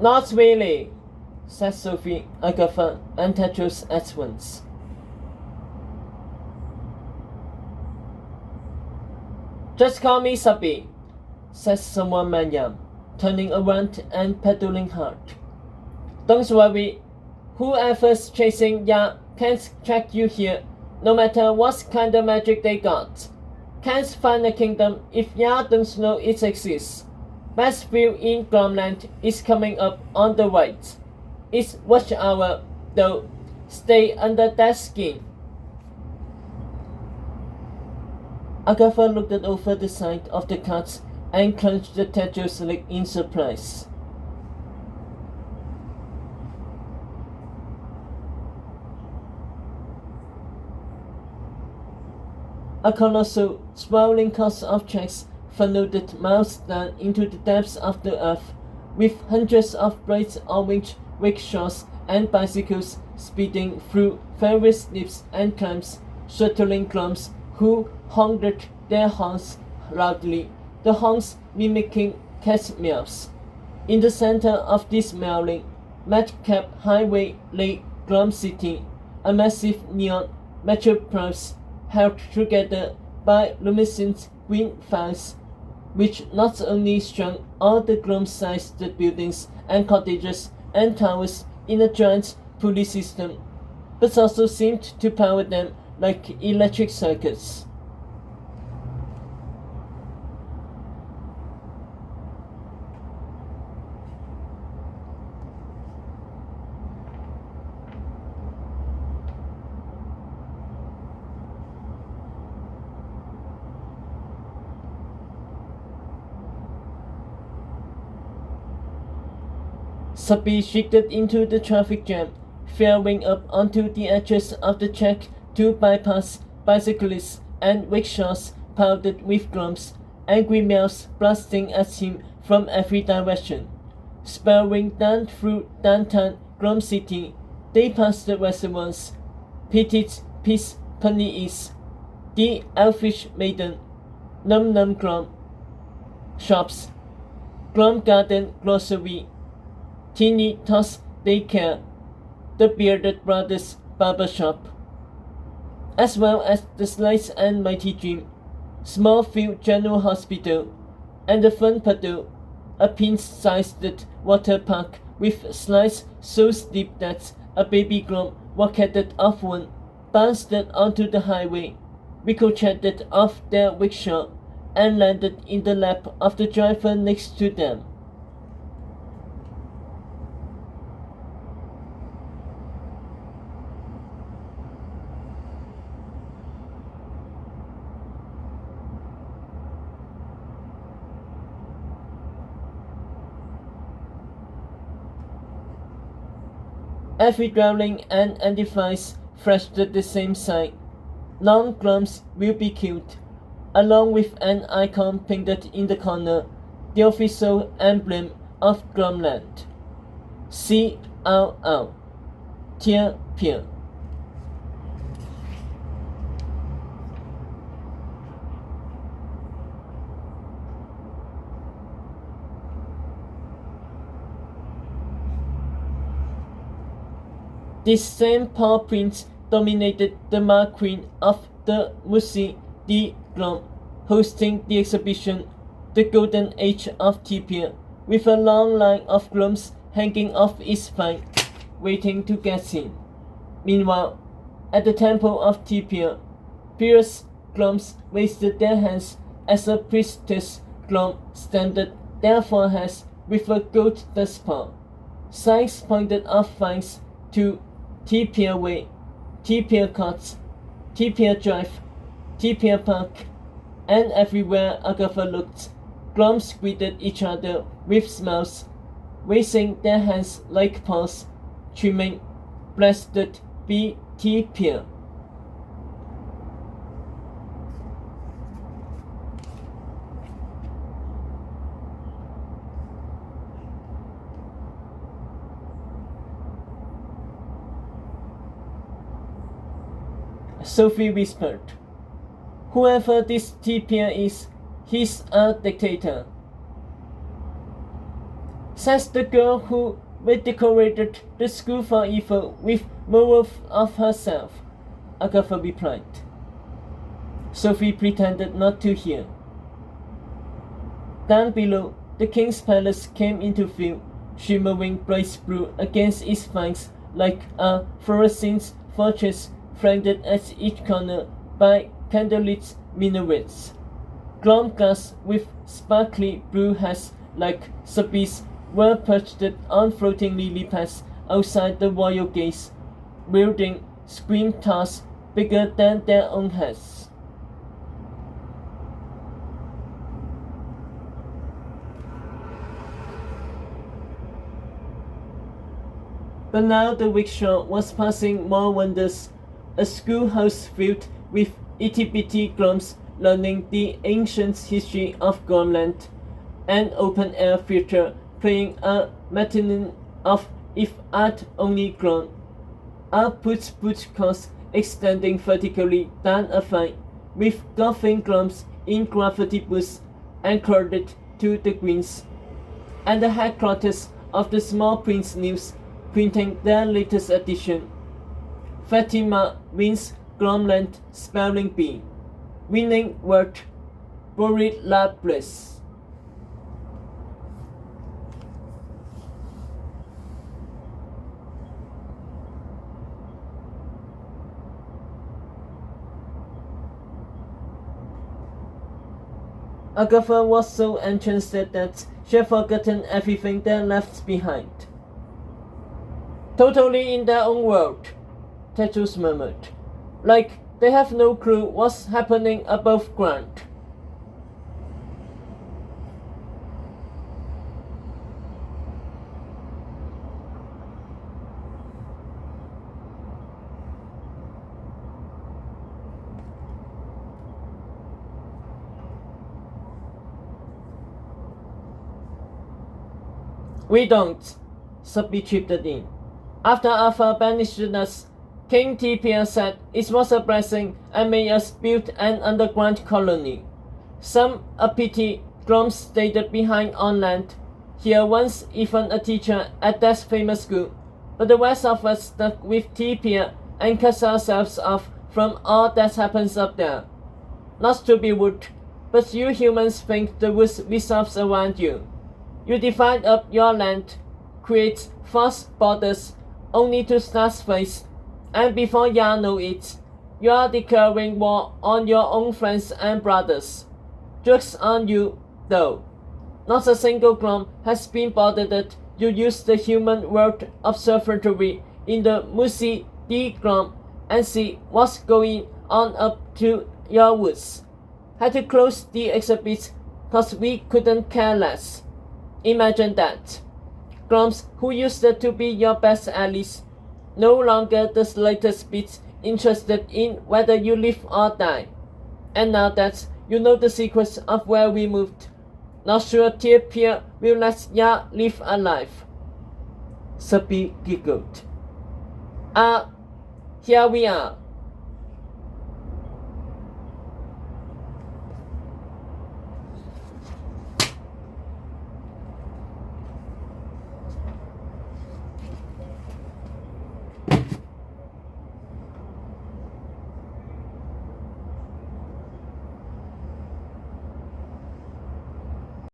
Not really, said Sophie, Agatha, and Tetros at once. Just call me Sabi, said someone Manyam, turning around and pedaling hard. Don't worry, whoever's chasing ya can't track you here, no matter what kind of magic they got. Can't find a kingdom if ya don't know it exists. Best view in Glomland is coming up on the right. It's watch hour, though. Stay under that skin. Agatha looked over the side of the cart and clenched the Tetris leg in surprise. A colossal, swirling cast of tracks funneled miles down into the depths of the earth, with hundreds of bright orange rickshaws and bicycles speeding through various dips and climbs, shuttling Gloms who honked their horns loudly, the horns mimicking cat meows. In the center of this meowing, madcap highway lay Glom City, a massive neon metropolis held together by luminescent green fires, which not only strung all the Glom-sized buildings and cottages and towers in a giant pulley system, but also seemed to power them like electric circuits. Sabi shifted into the traffic jam, flaring up onto the edges of the track to bypass bicyclists and rickshaws powdered with Gloms, angry mouths blasting at him from every direction. Spurring down through downtown Glom City, they passed the restaurants, Petite Peace Panies, the Elfish Maiden, Num Num Glom, shops, Glom Garden Grocery, Teeny Toss Daycare, the Bearded Brothers Barber Shop, as well as the Slice and Mighty Dream, Smallfield General Hospital, and the Fun Puddle, a pin-sized water park with slides so steep that a baby Glom rocketed off one, bounced onto the highway, ricocheted off their rickshaw, and landed in the lap of the driver next to them. Every dwelling and edifice flashed the same sign. Non-Gloms will be killed, along with an icon painted in the corner, the official emblem of Glomland. CRL. Tear Pier. This same paw print dominated the Marquis of the Musée de Glom, hosting the exhibition The Golden Age of T-Pier, with a long line of Gloms hanging off its spine, waiting to get in. Meanwhile, at the temple of T-Pier, pious Gloms raised their hands as a priestess Glom stamped their foreheads with a gold dustpan. Signs pointed off vines to T-Pier Way, T-Pier Court, T-Pier Drive, T-Pier Park, and everywhere Agatha looked, Gloms greeted each other with smiles, raising their hands like paws, trimming, "Blessed be T-Pier." Sophie whispered, "Whoever this T-Pier is, he's a dictator." says the girl who redecorated the school for evil with more of herself, Agatha replied. Sophie pretended not to hear. Down below, the king's palace came into view, shimmering bright blue against its flanks like a fluorescent fortress flanked at each corner by candlelit minarets. Ground glass with sparkly blue heads like serpents were perched on floating lily pads outside the royal gates, wielding scimitars bigger than their own heads. But now the rickshaw was passing more wonders, a schoolhouse filled with itty-bitty Groms learning the ancient history of Gromland, an open-air theatre playing a matinee of If Art Only Grown, a put-put course extending vertically down a flight, with golfing Groms in gravity booths anchored to the greens, and the headquarters of the Small Prince News printing their latest edition. Fatima wins Gromland Spelling Bee, winning word Buried La Bliss. Agatha was so entranced that she had forgotten everything they left behind. Totally in their own world, Tetus murmured, like they have no clue what's happening above ground. We don't, Sophie chipped in. After Alpha banished us, King Tipia said it was a blessing and made us build an underground colony. Some a pity Groms stayed behind on land. Here once even a teacher at that famous school, but the rest of us stuck with Tipia and cut ourselves off from all that happens up there. Not to be rude, but you humans think the woods resolves around you. You divide up your land, create false borders, only to start fights, and before you know it, you are declaring war on your own friends and brothers. Joke's on you, though. Not a single Grom has been bothered to use the Human World Observatory in the Musi D Grom and see what's going on up to your woods. Had to close the exhibit cause we couldn't care less. Imagine that. Groms who used to be your best allies, no longer the slightest bit interested in whether you live or die. And now that you know the secrets of where we moved, not sure Tipia will let ya live alive. Sophie giggled. Here we are.